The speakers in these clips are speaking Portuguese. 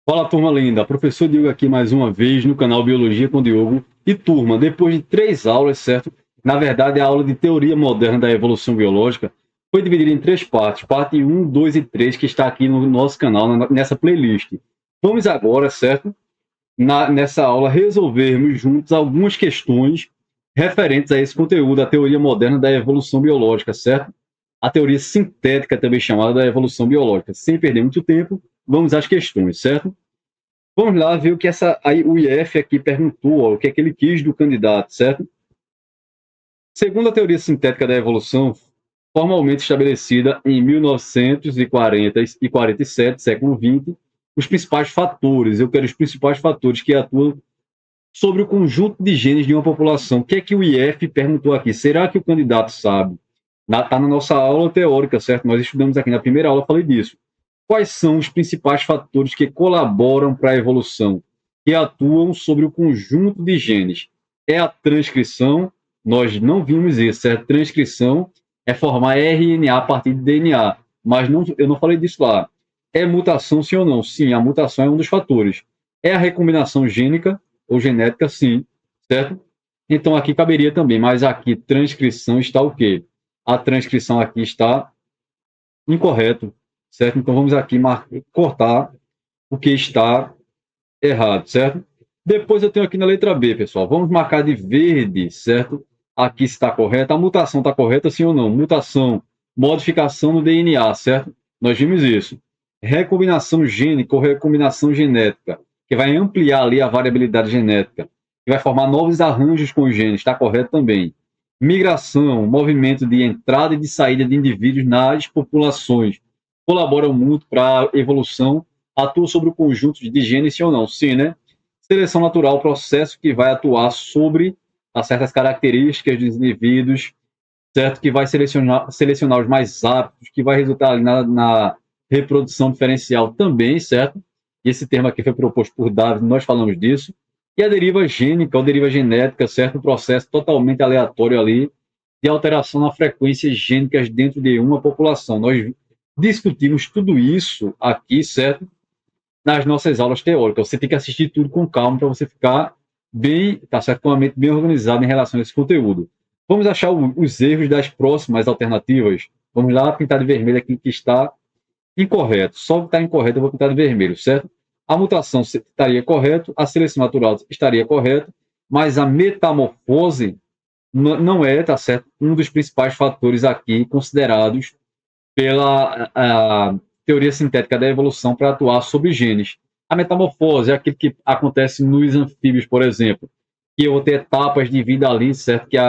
Fala, turma linda. Professor Diogo aqui mais uma vez no canal Biologia com Diogo. E turma, depois de 3 aulas, certo? Na verdade, a aula de Teoria Moderna da Evolução Biológica foi dividida em 3 partes. Parte um, 2 e 3, que está aqui no nosso canal, nessa playlist. Vamos agora, certo? Nessa aula, resolvermos juntos algumas questões referentes a esse conteúdo, a Teoria Moderna da Evolução Biológica, certo? A teoria sintética, também chamada da evolução biológica. Sem perder muito tempo, vamos às questões, certo? Vamos lá ver o que o IF aqui perguntou, ó, o que é que ele quis do candidato, certo? Segundo a teoria sintética da evolução, formalmente estabelecida em 1940 e 47, século XX, os principais fatores, eu quero os principais fatores que atuam sobre o conjunto de genes de uma população. O que é que o IF perguntou aqui? Será que o candidato sabe? Está na nossa aula teórica, certo? Nós estudamos aqui na primeira aula, falei disso. Quais são os principais fatores que colaboram para a evolução, que atuam sobre o conjunto de genes? É a transcrição, nós não vimos isso, a transcrição é formar RNA a partir de DNA, mas eu não falei disso lá. É mutação, sim ou não? Sim, a mutação é um dos fatores. É a recombinação gênica ou genética, sim, certo? Então aqui caberia também, mas aqui transcrição está o quê? A transcrição aqui está incorreto, certo? Então vamos aqui cortar o que está errado, certo? Depois eu tenho aqui na letra B, pessoal, vamos marcar de verde, certo? Aqui está correta, a mutação está correta, sim ou não? Mutação, modificação no DNA, certo? Nós vimos isso. Recombinação gênica ou recombinação genética, que vai ampliar ali a variabilidade genética, que vai formar novos arranjos com os genes, está correto também. Migração, movimento de entrada e de saída de indivíduos nas populações, colaboram muito para a evolução, atua sobre o conjunto de genes, sim ou não? Sim, né? Seleção natural, processo que vai atuar sobre certas características dos indivíduos, certo? Que vai selecionar os mais aptos, que vai resultar ali na reprodução diferencial também, certo? E esse termo aqui foi proposto por David, nós falamos disso. E a deriva gênica ou deriva genética, certo? Um processo totalmente aleatório ali de alteração na frequência gênicas dentro de uma população. Nós discutimos tudo isso aqui, certo? Nas nossas aulas teóricas. Você tem que assistir tudo com calma para você ficar bem, tá certo? Com a mente bem organizada em relação a esse conteúdo. Vamos achar os erros das próximas alternativas. Vamos lá pintar de vermelho aqui que está incorreto. Só que está incorreto eu vou pintar de vermelho, certo? A mutação estaria correto, a seleção natural estaria correta, mas a metamorfose não é, tá certo? Um dos principais fatores aqui considerados pela teoria sintética da evolução para atuar sobre genes. A metamorfose é aquilo que acontece nos anfíbios, por exemplo, que eu vou ter etapas de vida ali, certo? Que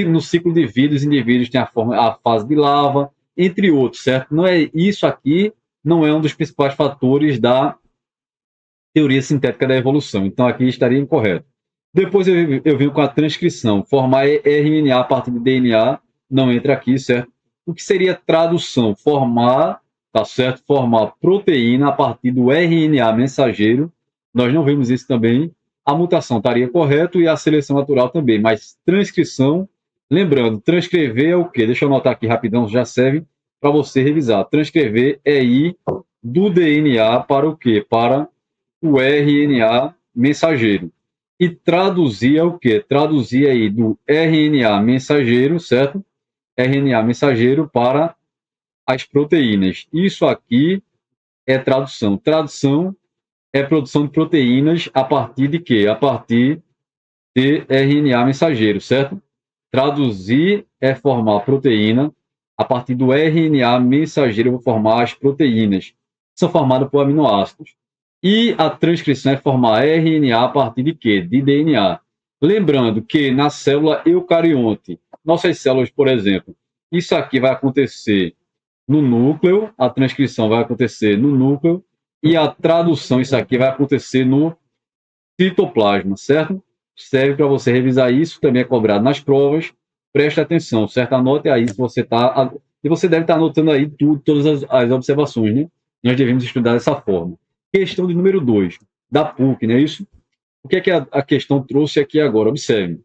no ciclo de vida os indivíduos têm a fase de lava, entre outros, certo? Não é isso aqui, não é um dos principais fatores da teoria sintética da evolução. Então aqui estaria incorreto. Depois eu venho com a transcrição, formar RNA a partir de DNA, não entra aqui, certo? O que seria tradução? Formar, tá certo? Formar proteína a partir do RNA mensageiro. Nós não vemos isso também. A mutação estaria correto e a seleção natural também, mas transcrição, lembrando, transcrever é o quê? Deixa eu anotar aqui rapidão, já serve para você revisar. Transcrever é ir do DNA para o quê? Para o RNA mensageiro. E traduzir é o quê? Traduzir aí do RNA mensageiro, certo? RNA mensageiro para as proteínas. Isso aqui é tradução. Tradução é produção de proteínas a partir de quê? A partir de RNA mensageiro, certo? Traduzir é formar proteína. A partir do RNA mensageiro, eu vou formar as proteínas. São formadas por aminoácidos. E a transcrição é formar RNA a partir de quê? De DNA. Lembrando que na célula eucarionte, nossas células, por exemplo, isso aqui vai acontecer no núcleo, a transcrição vai acontecer no núcleo, e a tradução, isso aqui, vai acontecer no citoplasma, certo? Serve para você revisar isso, também é cobrado nas provas. Preste atenção, certo? Anote aí se você está. E você deve estar anotando aí tudo, todas as observações, né? Nós devemos estudar dessa forma. Questão de número 2, da PUC, não é isso? O que é que a questão trouxe aqui agora? Observe.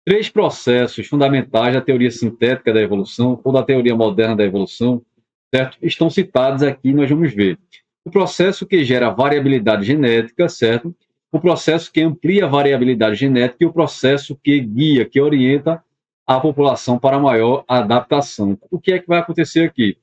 3 processos fundamentais da teoria sintética da evolução ou da teoria moderna da evolução, certo? Estão citados aqui, nós vamos ver. o processo que gera variabilidade genética, certo? O processo que amplia a variabilidade genética e o processo que guia, que orienta a população para maior adaptação. O que é que vai acontecer aqui?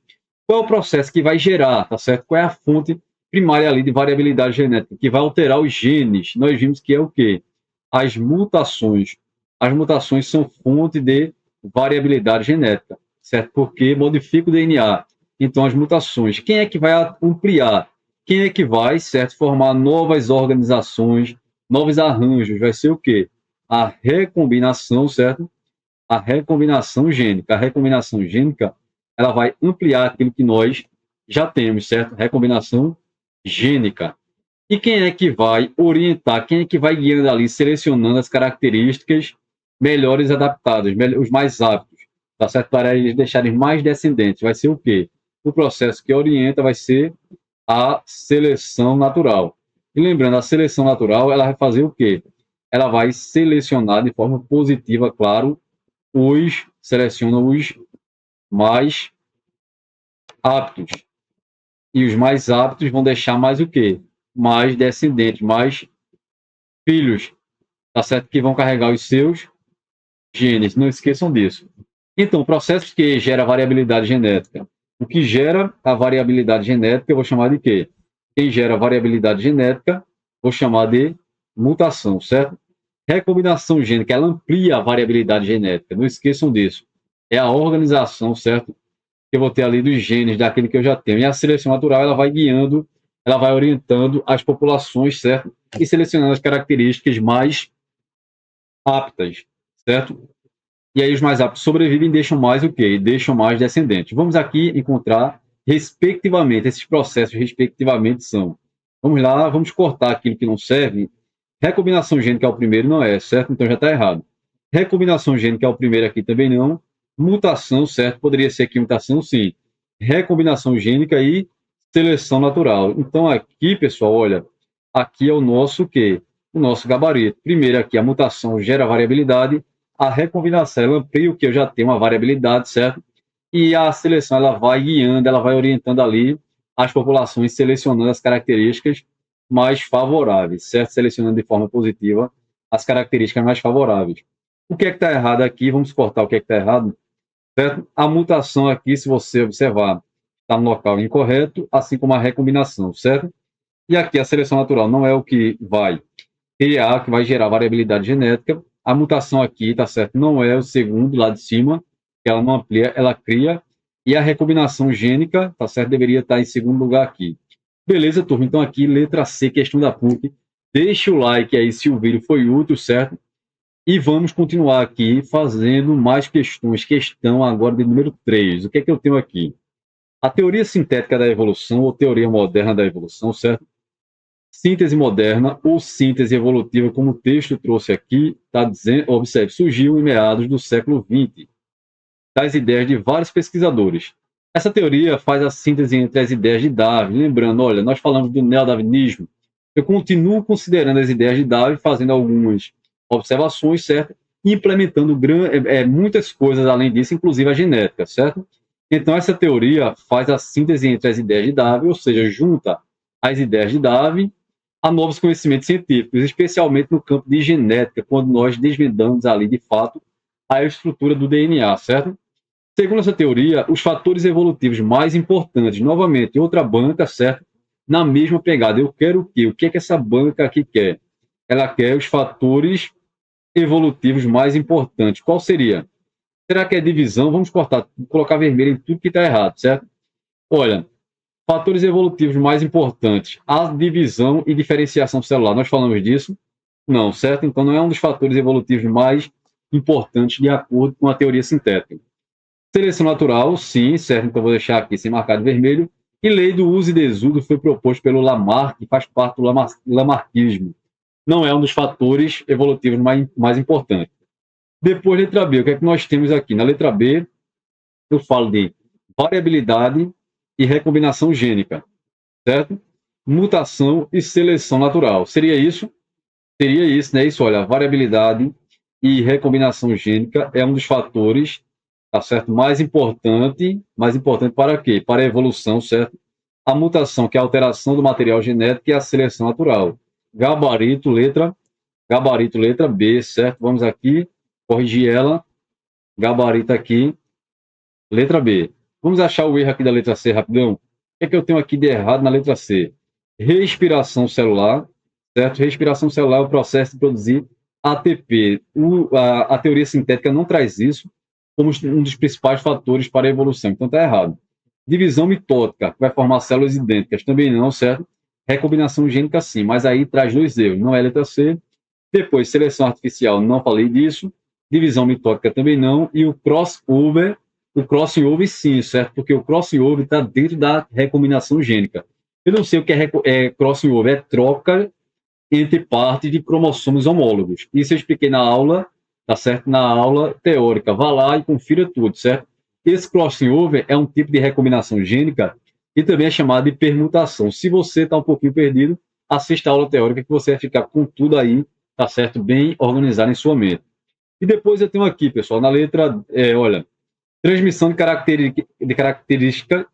Qual é o processo que vai gerar, tá certo? Qual é a fonte primária ali de variabilidade genética que vai alterar os genes? Nós vimos que é o quê? As mutações. As mutações são fonte de variabilidade genética, certo? Porque modifica o DNA. Então, as mutações. Quem é que vai ampliar? Quem é que vai, certo, formar novas organizações, novos arranjos? Vai ser o quê? A recombinação, certo? A recombinação gênica. A recombinação gênica, ela vai ampliar aquilo que nós já temos, certo? Recombinação gênica. E quem é que vai orientar, quem é que vai guiando ali, selecionando as características melhores adaptadas, os mais aptos, tá certo? Para eles deixarem mais descendentes. Vai ser o quê? O processo que orienta vai ser a seleção natural. E lembrando, a seleção natural, ela vai fazer o quê? Ela vai selecionar de forma positiva, claro, seleciona os mais aptos. E os mais aptos vão deixar mais o quê? Mais descendentes, mais filhos, tá certo? Que vão carregar os seus genes. Não esqueçam disso. Então, processos que geram variabilidade genética. O que gera a variabilidade genética, eu vou chamar de quê? Quem gera variabilidade genética, vou chamar de mutação, certo? Recombinação gênica, ela amplia a variabilidade genética. Não esqueçam disso. É a organização, certo? Que eu vou ter ali dos genes daquele que eu já tenho. E a seleção natural, ela vai guiando, ela vai orientando as populações, certo? E selecionando as características mais aptas, certo? E aí os mais aptos sobrevivem e deixam mais o quê? E deixam mais descendentes. Vamos aqui encontrar, respectivamente, esses processos, respectivamente, são. Vamos lá, vamos cortar aquilo que não serve. Recombinação gênica é o primeiro, não é, certo? Então já está errado. Recombinação gênica é o primeiro aqui também não. Mutação, certo? Poderia ser aqui mutação, sim. Recombinação gênica e seleção natural. Então aqui, pessoal, olha, aqui é o nosso quê? O nosso gabarito. Primeiro aqui, a mutação gera variabilidade, a recombinação ela amplia o que eu já tenho uma variabilidade, certo? E a seleção ela vai guiando, ela vai orientando ali as populações, selecionando as características mais favoráveis, certo? Selecionando de forma positiva as características mais favoráveis. O que é que está errado aqui? Vamos cortar o que é que está errado, certo? A mutação aqui, se você observar, está no local incorreto, assim como a recombinação, certo? E aqui a seleção natural não é o que vai criar, que vai gerar variabilidade genética. A mutação aqui, tá certo? Não é o segundo lá de cima, que ela não amplia, ela cria. E a recombinação gênica, tá certo? Deveria estar em segundo lugar aqui. Beleza, turma? Então aqui, letra C, questão da PUC. Deixa o like aí se o vídeo foi útil, certo? E vamos continuar aqui fazendo mais questões. Questão agora de número 3. O que é que eu tenho aqui? A teoria sintética da evolução, ou teoria moderna da evolução, certo? Síntese moderna ou síntese evolutiva, como o texto trouxe aqui, está dizendo, observe, surgiu em meados do século XX, das ideias de vários pesquisadores. Essa teoria faz a síntese entre as ideias de Darwin. Lembrando, olha, nós falamos do neodarwinismo. Eu continuo considerando as ideias de Darwin, fazendo algumas observações, certo? E implementando muitas coisas além disso, inclusive a genética, certo? Então, essa teoria faz a síntese entre as ideias de Darwin, ou seja, junta as ideias de Darwin a novos conhecimentos científicos, especialmente no campo de genética, quando nós desvendamos ali, de fato, a estrutura do DNA, certo? Segundo essa teoria, os fatores evolutivos mais importantes, novamente, outra banca, certo? Na mesma pegada. Eu quero o quê? O que é que essa banca aqui quer? Ela quer os fatores evolutivos mais importantes. Qual seria? Será que é divisão? Vamos cortar, colocar vermelho em tudo que está errado, certo? Olha, fatores evolutivos mais importantes, a divisão e diferenciação celular. Nós falamos disso? Não, certo? Então não é um dos fatores evolutivos mais importantes de acordo com a teoria sintética. Seleção natural, sim, certo? Então vou deixar aqui sem marcar de vermelho. E lei do uso e desuso foi proposto pelo Lamarck, que faz parte do lamarckismo. Não é um dos fatores evolutivos mais importantes. Depois, letra B, o que é que nós temos aqui? Na letra B, eu falo de variabilidade e recombinação gênica, certo? Mutação e seleção natural. Seria isso? Seria isso, né? Isso, olha, variabilidade e recombinação gênica é um dos fatores, tá certo? Mais importante para quê? Para a evolução, certo? A mutação, que é a alteração do material genético, e a seleção natural. Gabarito, letra B, certo? Vamos aqui, corrigir ela. Gabarito aqui, letra B. Vamos achar o erro aqui da letra C rapidão. O que é que eu tenho aqui de errado na letra C? Respiração celular, certo? Respiração celular é o processo de produzir ATP. A teoria sintética não traz isso como um dos principais fatores para a evolução, então está errado. Divisão mitótica, que vai formar células idênticas, também não, certo? Recombinação gênica, sim, mas aí traz dois erros, não é a letra C. Depois, seleção artificial, não falei disso. Divisão mitótica também não. E o crossover sim, certo? Porque o crossover está dentro da recombinação gênica. Eu não sei o que é crossover, é troca entre partes de cromossomos homólogos. Isso eu expliquei na aula, tá certo? Na aula teórica. Vá lá e confira tudo, certo? Esse crossover é um tipo de recombinação gênica e também é chamado de permutação. Se você está um pouquinho perdido, assista a aula teórica que você vai ficar com tudo aí, tá certo? Bem organizado em sua mente. E depois eu tenho aqui, pessoal, na letra, olha, transmissão de características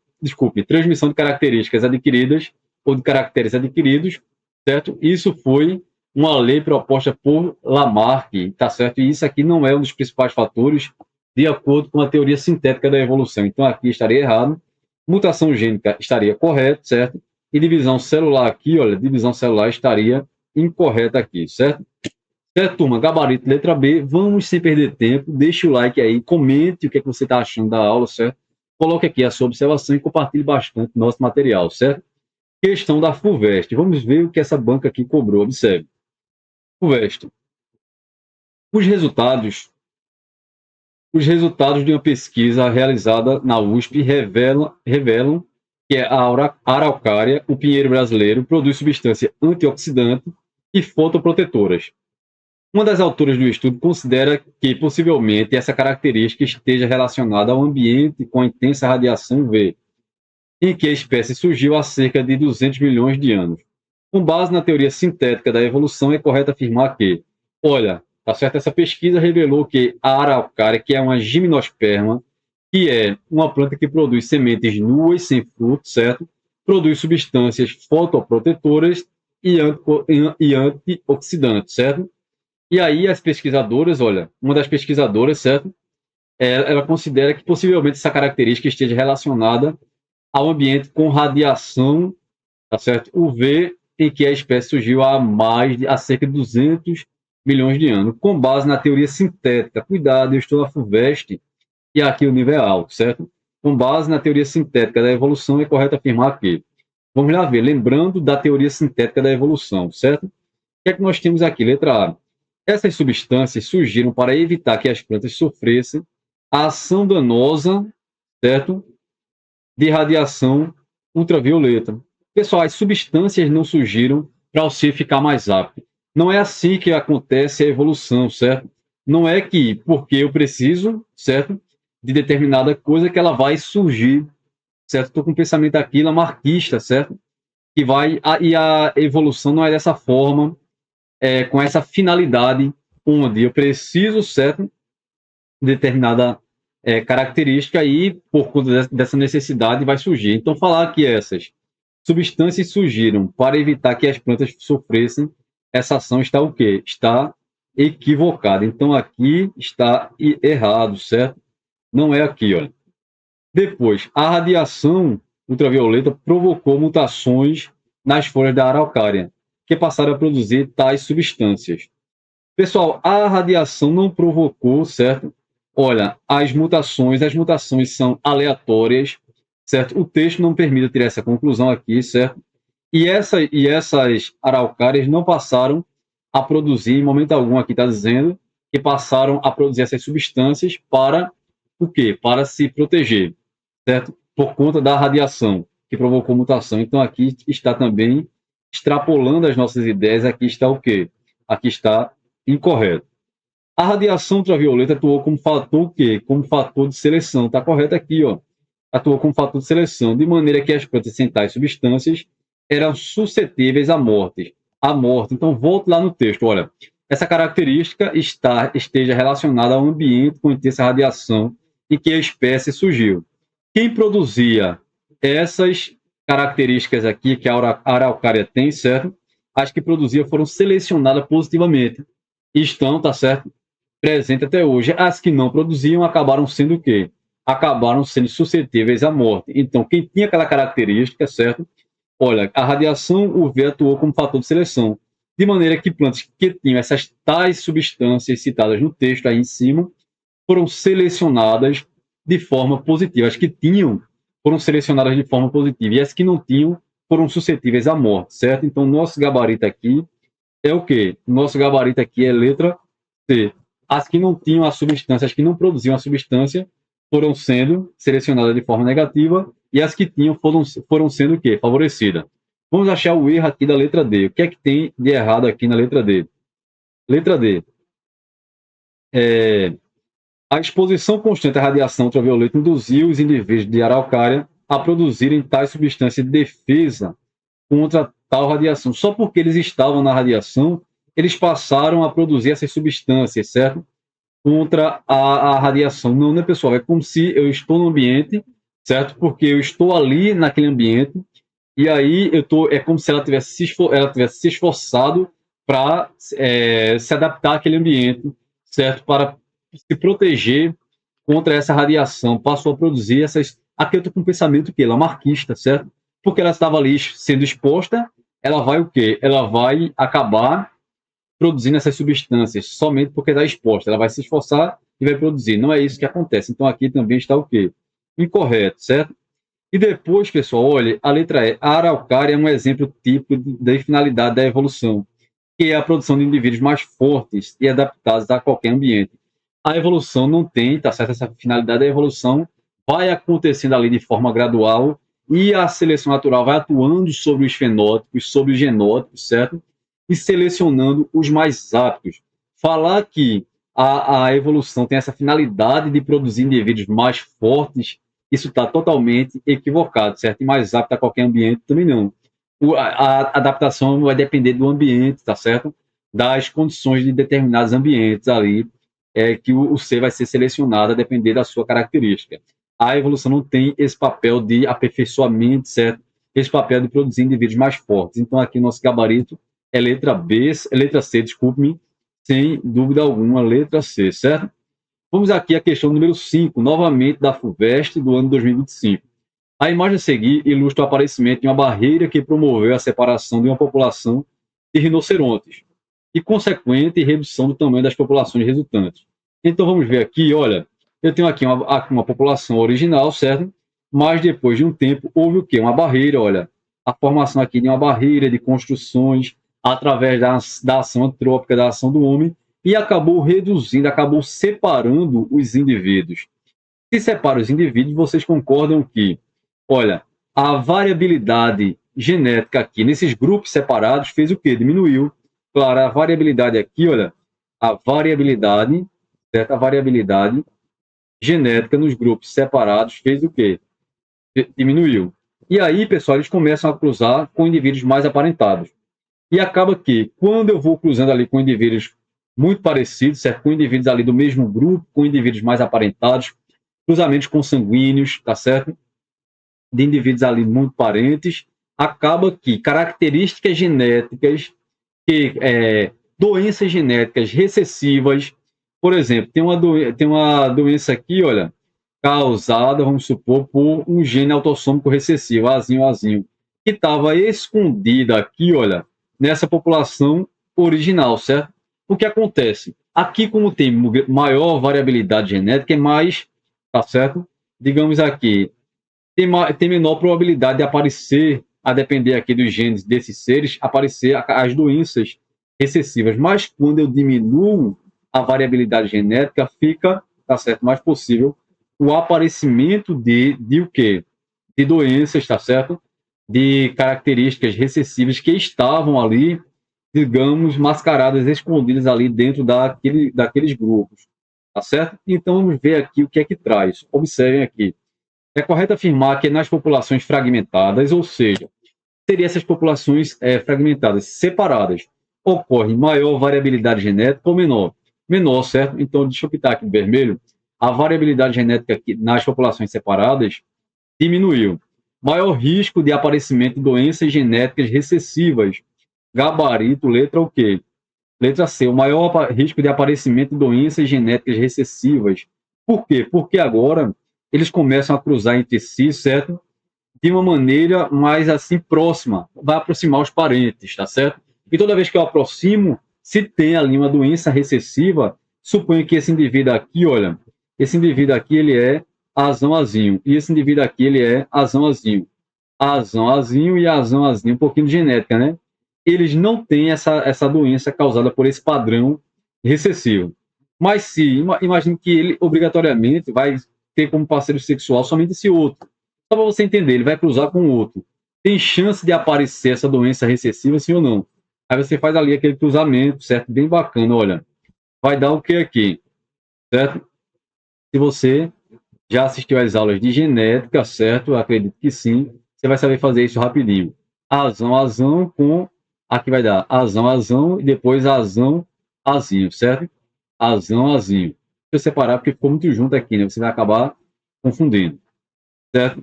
adquiridas ou de caracteres adquiridos, certo? Isso foi uma lei proposta por Lamarck, tá certo? E isso aqui não é um dos principais fatores de acordo com a teoria sintética da evolução. Então aqui estaria errado. Mutação gênica estaria correto, certo? E divisão celular aqui, olha, divisão celular estaria incorreta aqui, certo? Certo, turma? Gabarito, letra B. Vamos sem perder tempo. Deixe o like aí, comente o que, é que você está achando da aula, certo? Coloque aqui a sua observação e compartilhe bastante nosso material, certo? Questão da FUVEST. Vamos ver o que essa banca aqui cobrou. Observe. FUVEST. Os resultados de uma pesquisa realizada na USP revelam que a araucária, o pinheiro brasileiro, produz substância antioxidante e fotoprotetoras. Uma das autoras do estudo considera que, possivelmente, essa característica esteja relacionada ao ambiente com intensa radiação UV, em que a espécie surgiu há cerca de 200 milhões de anos. Com base na teoria sintética da evolução, é correto afirmar que, olha, tá certo? Essa pesquisa revelou que a araucária, que é uma gimnosperma, que é uma planta que produz sementes nuas sem fruto, certo? Produz substâncias fotoprotetoras e antioxidantes, certo? E aí as pesquisadoras, olha, uma das pesquisadoras, certo? Ela considera que possivelmente essa característica esteja relacionada ao ambiente com radiação, tá certo? UV, em que a espécie surgiu há cerca de 200 milhões de anos, com base na teoria sintética. Cuidado, eu estou na FUVEST e aqui o nível é alto, certo? Com base na teoria sintética da evolução, é correto afirmar que, vamos lá ver, lembrando da teoria sintética da evolução, certo? O que é que nós temos aqui? Letra A. Essas substâncias surgiram para evitar que as plantas sofressem a ação danosa, certo? De radiação ultravioleta. Pessoal, as substâncias não surgiram para você ficar mais rápido. Não é assim que acontece a evolução, certo? Não é que porque eu preciso, certo? De determinada coisa que ela vai surgir, certo? Estou com um pensamento aqui lamarquista, certo? Que vai e a evolução não é dessa forma, com essa finalidade, onde eu preciso, certo? Determinada característica e, por conta dessa necessidade, vai surgir. Então, falar que essas substâncias surgiram para evitar que as plantas sofressem essa ação está o quê? Está equivocado. Então, aqui está errado, certo? Não é aqui, olha. Depois, a radiação ultravioleta provocou mutações nas folhas da araucária, que passaram a produzir tais substâncias. Pessoal, a radiação não provocou, certo? Olha, as mutações são aleatórias, certo? O texto não permite tirar essa conclusão aqui, certo? E essas araucárias não passaram a produzir, em momento algum, aqui está dizendo, que passaram a produzir essas substâncias para o quê? Para se proteger, certo? Por conta da radiação que provocou mutação. Então, aqui está também extrapolando as nossas ideias, aqui está o quê? Aqui está incorreto. A radiação ultravioleta atuou como fator o quê? Como fator de seleção. Está correto aqui, ó. Atuou como fator de seleção, de maneira que as plantas sem tais substâncias eram suscetíveis à morte. Então, volte lá no texto. Olha, essa característica esteja relacionada ao ambiente com intensa radiação em que a espécie surgiu. Quem produzia essas características aqui que a araucária tem, certo? As que produzia foram selecionadas positivamente e estão, tá certo? Presentes até hoje. As que não produziam acabaram sendo o quê? Acabaram sendo suscetíveis à morte. Então, quem tinha aquela característica, certo? Olha, a radiação UV atuou como fator de seleção, de maneira que plantas que tinham essas tais substâncias citadas no texto aí em cima foram selecionadas de forma positiva. As que tinham foram selecionadas de forma positiva e as que não tinham foram suscetíveis à morte, certo? Então, nosso gabarito aqui é o quê? Nosso gabarito aqui é letra C. As que não tinham a substância, as que não produziam a substância, foram sendo selecionadas de forma negativa e as que tinham foram sendo o quê? Favorecidas. Vamos achar o erro aqui da letra D. O que é que tem de errado aqui na letra D? Letra D. A exposição constante à radiação ultravioleta induziu os indivíduos de araucária a produzirem tais substâncias de defesa contra tal radiação. Só porque eles estavam na radiação, eles passaram a produzir essas substâncias, certo? Contra a radiação. Não, né, pessoal? É como se eu estou no ambiente, certo? Porque eu estou ali naquele ambiente, e aí é como se ela tivesse se esforçado para se adaptar àquele ambiente, certo? Para se proteger contra essa radiação. Passou a produzir essas. Aqui eu estou com um pensamento que lamarquista, certo? Porque ela estava ali sendo exposta, ela vai o quê? Ela vai acabar produzindo essas substâncias somente porque está exposta. Ela vai se esforçar e vai produzir. Não é isso que acontece. Então aqui também está o quê? Incorreto, certo? E depois, pessoal, olha, a letra E. A araucária é um exemplo típico da finalidade da evolução, que é a produção de indivíduos mais fortes e adaptados a qualquer ambiente. A evolução não tem, tá certo? Essa finalidade da evolução vai acontecendo ali de forma gradual e a seleção natural vai atuando sobre os fenótipos, sobre os genótipos, certo? E selecionando os mais aptos. Falar que a evolução tem essa finalidade de produzir indivíduos mais fortes, isso está totalmente equivocado, certo? E mais apto a qualquer ambiente também não. A adaptação vai depender do ambiente, tá certo? Das condições de determinados ambientes ali, que o ser vai ser selecionado a depender da sua característica. A evolução não tem esse papel de aperfeiçoamento, certo? Esse papel de produzir indivíduos mais fortes. Então, aqui nosso gabarito é letra B, letra C, desculpe-me, sem dúvida alguma, letra C, certo? Vamos aqui à questão número 5, novamente da FUVEST do ano 2025. A imagem a seguir ilustra o aparecimento de uma barreira que promoveu a separação de uma população de rinocerontes e consequente redução do tamanho das populações resultantes. Então vamos ver aqui, olha, eu tenho aqui uma população original, certo? Mas depois de um tempo houve o quê? Uma barreira, olha, a formação aqui de uma barreira de construções através da ação antrópica, da ação do homem, e acabou reduzindo, acabou separando os indivíduos. Se separa os indivíduos, vocês concordam que, olha, a variabilidade genética aqui nesses grupos separados fez o quê? Diminuiu. Claro, a variabilidade aqui, olha, a variabilidade, certo? A variabilidade genética nos grupos separados fez o quê? Diminuiu. E aí, pessoal, eles começam a cruzar com indivíduos mais aparentados. E acaba que, quando eu vou cruzando ali com indivíduos muito parecidos, certo? Com indivíduos ali do mesmo grupo, com indivíduos mais aparentados, cruzamentos consanguíneos, tá certo? De indivíduos ali muito parentes, acaba que características genéticas, doenças genéticas recessivas, por exemplo, tem uma doença aqui, olha, causada, vamos supor, por um gene autossômico recessivo, Azinho, que estava escondida aqui, olha, nessa população original, certo? O que acontece? Aqui, como tem maior variabilidade genética, é mais, tá certo? Digamos aqui, tem menor probabilidade de aparecer, a depender aqui dos genes desses seres, aparecer as doenças recessivas. Mas quando eu diminuo a variabilidade genética, fica, tá certo, mais possível o aparecimento de o quê? De doenças, tá certo? De características recessivas que estavam ali, digamos, mascaradas, escondidas ali dentro daqueles grupos, tá certo? Então vamos ver aqui o que é que traz. Observem aqui. É correto afirmar que nas populações fragmentadas, ou seja, seria essas populações fragmentadas, separadas, ocorre maior variabilidade genética ou menor? Menor, certo? Então, deixa eu pintar aqui em vermelho. A variabilidade genética aqui nas populações separadas diminuiu. Maior risco de aparecimento de doenças genéticas recessivas. Gabarito, letra o quê? Letra C, o maior risco de aparecimento de doenças genéticas recessivas. Por quê? Porque agora eles começam a cruzar entre si, certo? De uma maneira mais assim próxima, vai aproximar os parentes, tá certo? E toda vez que eu aproximo, se tem ali uma doença recessiva, suponho que esse indivíduo aqui, olha, esse indivíduo aqui ele é azão azinho, e esse indivíduo aqui ele é azão azinho. Azão azinho e azão azinho, um pouquinho de genética, né? Eles não têm essa doença causada por esse padrão recessivo. Mas se, imagine que ele obrigatoriamente vai ter como parceiro sexual somente esse outro. Só para você entender, ele vai cruzar com o outro. Tem chance de aparecer essa doença recessiva, sim ou não? Aí você faz ali aquele cruzamento, certo? Bem bacana, olha. Vai dar o que aqui, certo? Se você já assistiu às aulas de genética, certo? Eu acredito que sim. Você vai saber fazer isso rapidinho. Azão, azão com... Aqui vai dar azão, azão e depois azão, azinho, certo? Azão, azinho. Deixa eu separar porque ficou muito junto aqui, né? Você vai acabar confundindo, certo?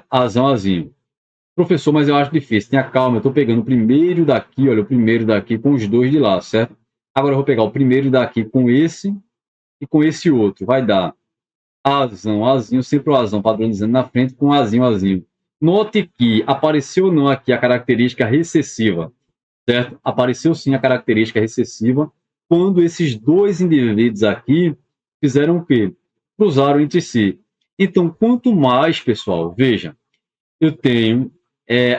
Azão, azinho. Professor, mas eu acho difícil. Tenha calma, eu estou pegando o primeiro daqui, olha, o primeiro daqui com os dois de lá, certo? Agora eu vou pegar o primeiro daqui com esse e com esse outro. Vai dar azão, azinho, sempre o azão padronizando na frente com azinho, azinho. Note que apareceu ou não aqui a característica recessiva, certo? Apareceu sim a característica recessiva quando esses dois indivíduos aqui fizeram o quê? Cruzaram entre si. Então, quanto mais, pessoal, veja, eu tenho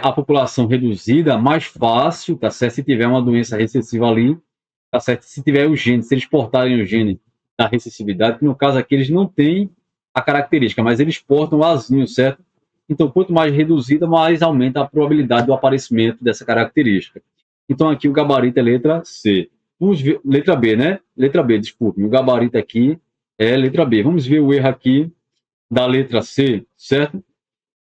a população reduzida, mais fácil, tá certo? Se tiver uma doença recessiva ali, tá certo? Se tiver o gene, se eles portarem o gene da recessividade, que no caso aqui eles não têm a característica, mas eles portam o azinho, certo? Então, quanto mais reduzida, mais aumenta a probabilidade do aparecimento dessa característica. Então, aqui o gabarito é letra C. Vamos ver, letra B, né? Letra B, desculpe. O gabarito aqui é letra B. Vamos ver o erro aqui da letra C, certo?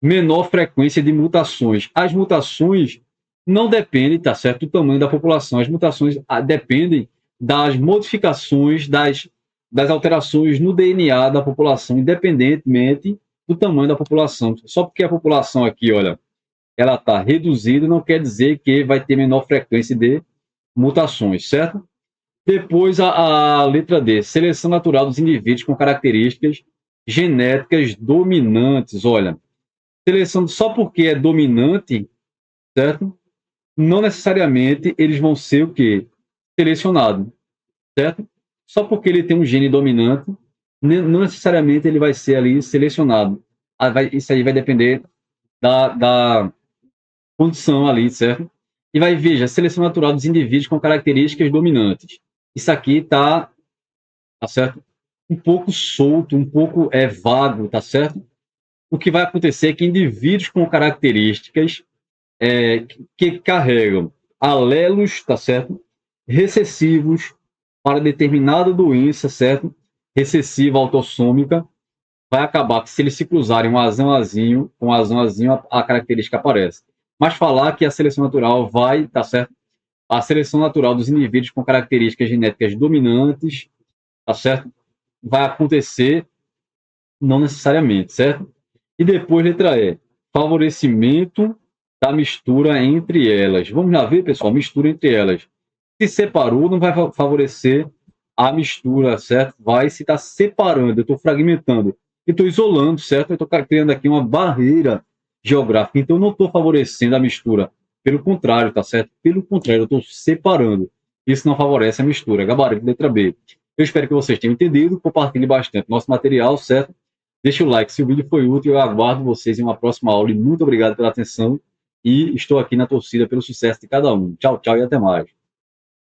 Menor frequência de mutações. As mutações não dependem, tá certo, do tamanho da população. As mutações dependem das modificações, das alterações no DNA da população, independentemente do tamanho da população. Só porque a população aqui, olha, ela está reduzida, não quer dizer que vai ter menor frequência de mutações, certo? Depois, a letra D, seleção natural dos indivíduos com características genéticas dominantes. Olha, seleção só porque é dominante, certo? Não necessariamente eles vão ser o quê? Selecionado, certo? Só porque ele tem um gene dominante, não necessariamente ele vai ser ali selecionado. Isso aí vai depender da condição ali, certo? E vai, veja, seleção natural dos indivíduos com características dominantes. Isso aqui tá certo? Um pouco solto, um pouco vago, tá certo? O que vai acontecer é que indivíduos com características que carregam alelos, tá certo? Recessivos para determinada doença, certo? Recessiva autossômica, vai acabar que se eles se cruzarem um azão azinho, com um azão azinho, a característica aparece. Mas falar que a seleção natural vai, tá certo? A seleção natural dos indivíduos com características genéticas dominantes, tá certo? Vai acontecer não necessariamente, certo? E depois, letra E, favorecimento da mistura entre elas. Vamos lá ver, pessoal, mistura entre elas. Se separou, não vai favorecer a mistura, certo? Vai se estar separando, eu estou fragmentando, eu estou isolando, certo? Eu estou criando aqui uma barreira geográfica, então eu não estou favorecendo a mistura. Pelo contrário, tá certo? Pelo contrário, eu estou separando. Isso não favorece a mistura. Gabarito, letra B. Eu espero que vocês tenham entendido. Compartilhe bastante nosso material, certo? Deixe o like se o vídeo foi útil. Eu aguardo vocês em uma próxima aula e muito obrigado pela atenção. E estou aqui na torcida pelo sucesso de cada um. Tchau, tchau e até mais.